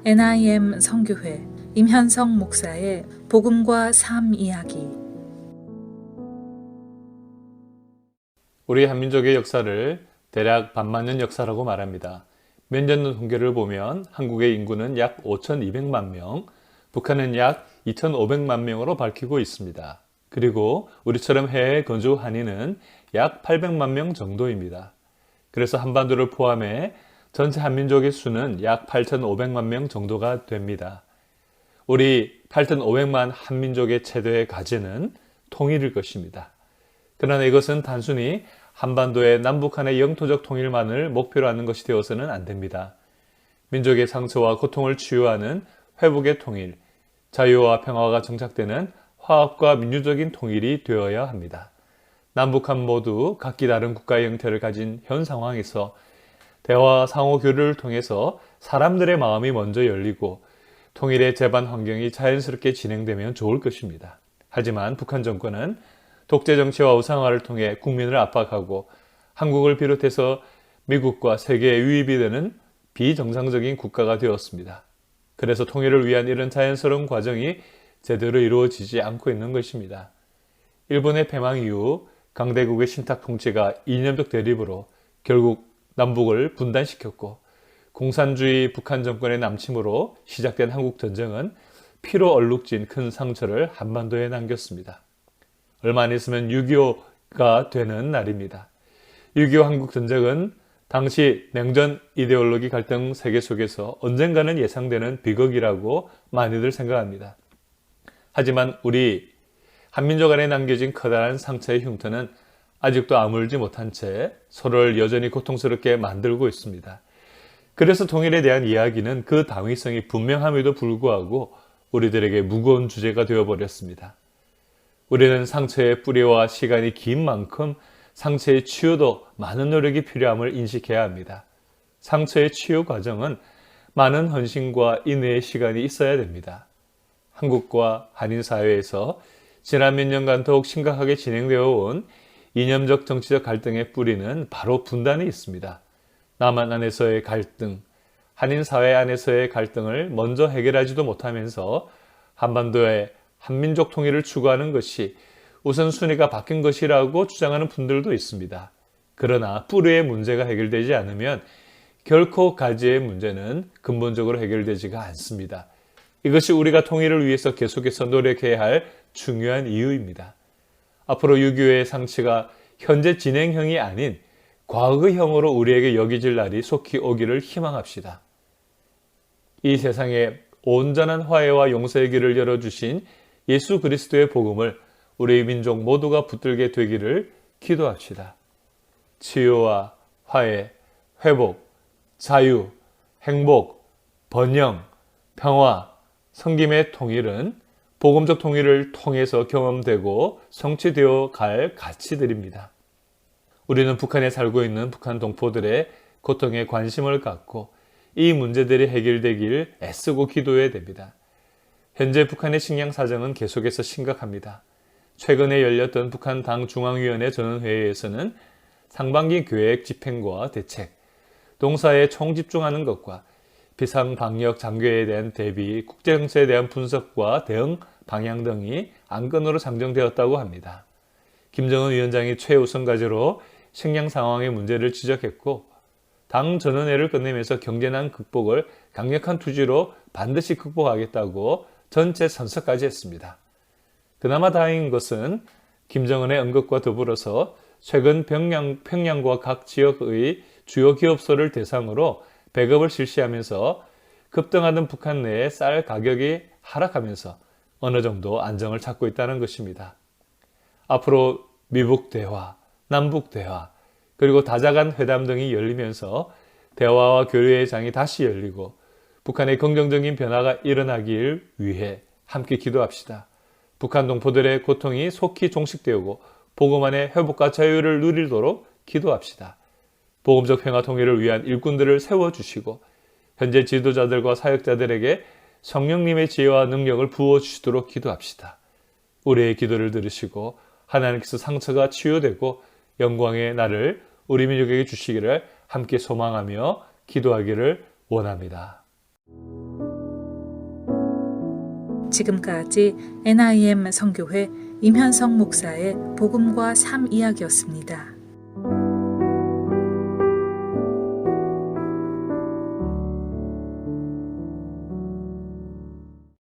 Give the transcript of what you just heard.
NIM 선교회 임현성 목사의 복음과 삶 이야기. 우리 한민족의 역사를 대략 반만년 역사라고 말합니다. 몇 년 전 통계를 보면 한국의 인구는 약 5,200만 명, 북한은 약 2,500만 명으로 밝히고 있습니다. 그리고 우리처럼 해외에 거주 한인은 약 800만 명 정도입니다. 그래서 한반도를 포함해 전체 한민족의 수는 약 8,500만 명 정도가 됩니다. 우리 8,500만 한민족의 최대의 과제는 통일일 것입니다. 그러나 이것은 단순히 한반도의 남북한의 영토적 통일만을 목표로 하는 것이 되어서는 안 됩니다. 민족의 상처와 고통을 치유하는 회복의 통일, 자유와 평화가 정착되는 화합과 민주적인 통일이 되어야 합니다. 남북한 모두 각기 다른 국가의 형태를 가진 현 상황에서 대화와 상호 교류를 통해서 사람들의 마음이 먼저 열리고 통일의 재반 환경이 자연스럽게 진행되면 좋을 것입니다. 하지만 북한 정권은 독재 정치와 우상화를 통해 국민을 압박하고 한국을 비롯해서 미국과 세계에 유입이 되는 비정상적인 국가가 되었습니다. 그래서 통일을 위한 이런 자연스러운 과정이 제대로 이루어지지 않고 있는 것입니다. 일본의 패망 이후 강대국의 신탁 통치가 이념적 대립으로 결국 남북을 분단시켰고 공산주의 북한 정권의 남침으로 시작된 한국 전쟁은 피로 얼룩진 큰 상처를 한반도에 남겼습니다. 얼마 안 있으면 6.25가 되는 날입니다. 6.25 한국 전쟁은 당시 냉전 이데올로기 갈등 세계 속에서 언젠가는 예상되는 비극이라고 많이들 생각합니다. 하지만 우리 한민족 안에 남겨진 커다란 상처의 흉터는 아직도 아물지 못한 채 서로를 여전히 고통스럽게 만들고 있습니다. 그래서 통일에 대한 이야기는 그 당위성이 분명함에도 불구하고 우리들에게 무거운 주제가 되어버렸습니다. 우리는 상처의 뿌리와 시간이 긴 만큼 상처의 치유도 많은 노력이 필요함을 인식해야 합니다. 상처의 치유 과정은 많은 헌신과 인내의 시간이 있어야 됩니다. 한국과 한인 사회에서 지난 몇 년간 더욱 심각하게 진행되어 온 이념적 정치적 갈등의 뿌리는 바로 분단에 있습니다. 남한 안에서의 갈등, 한인 사회 안에서의 갈등을 먼저 해결하지도 못하면서 한반도의 한민족 통일을 추구하는 것이 우선순위가 바뀐 것이라고 주장하는 분들도 있습니다. 그러나 뿌리의 문제가 해결되지 않으면 결코 가지의 문제는 근본적으로 해결되지가 않습니다. 이것이 우리가 통일을 위해서 계속해서 노력해야 할 중요한 이유입니다. 앞으로 6.25의 상처가 현재 진행형이 아닌 과거형으로 우리에게 여겨질 날이 속히 오기를 희망합시다. 이 세상에 온전한 화해와 용서의 길을 열어주신 예수 그리스도의 복음을 우리 민족 모두가 붙들게 되기를 기도합시다. 치유와 화해, 회복, 자유, 행복, 번영, 평화, 성김의 통일은 복음적 통일을 통해서 경험되고 성취되어 갈 가치들입니다. 우리는 북한에 살고 있는 북한 동포들의 고통에 관심을 갖고 이 문제들이 해결되길 애쓰고 기도해야 됩니다. 현재 북한의 식량 사정은 계속해서 심각합니다. 최근에 열렸던 북한 당 중앙위원회 전원회의에서는 상반기 계획 집행과 대책, 동사에 총집중하는 것과 비상방역 장교에 대한 대비, 국제정세에 대한 분석과 대응 방향 등이 안건으로 상정되었다고 합니다. 김정은 위원장이 최우선 과제로 식량 상황의 문제를 지적했고 당 전원회를 끝내면서 경제난 극복을 강력한 투지로 반드시 극복하겠다고 전체 선서까지 했습니다. 그나마 다행인 것은 김정은의 언급과 더불어서 최근 평양과 각 지역의 주요 기업소를 대상으로 배급을 실시하면서 급등하던 북한 내의 쌀 가격이 하락하면서 어느 정도 안정을 찾고 있다는 것입니다. 앞으로 미북 대화, 남북 대화, 그리고 다자간 회담 등이 열리면서 대화와 교류의 장이 다시 열리고 북한의 긍정적인 변화가 일어나길 위해 함께 기도합시다. 북한 동포들의 고통이 속히 종식되고 복음 안의 회복과 자유를 누리도록 기도합시다. 복음적 평화 통일을 위한 일꾼들을 세워주시고 현재 지도자들과 사역자들에게 성령님의 지혜와 능력을 부어주시도록 기도합시다. 우리의 기도를 들으시고 하나님께서 상처가 치유되고 영광의 날을 우리 민족에게 주시기를 함께 소망하며 기도하기를 원합니다. 지금까지 NIM 선교회 임현성 목사의 복음과 삶 이야기였습니다.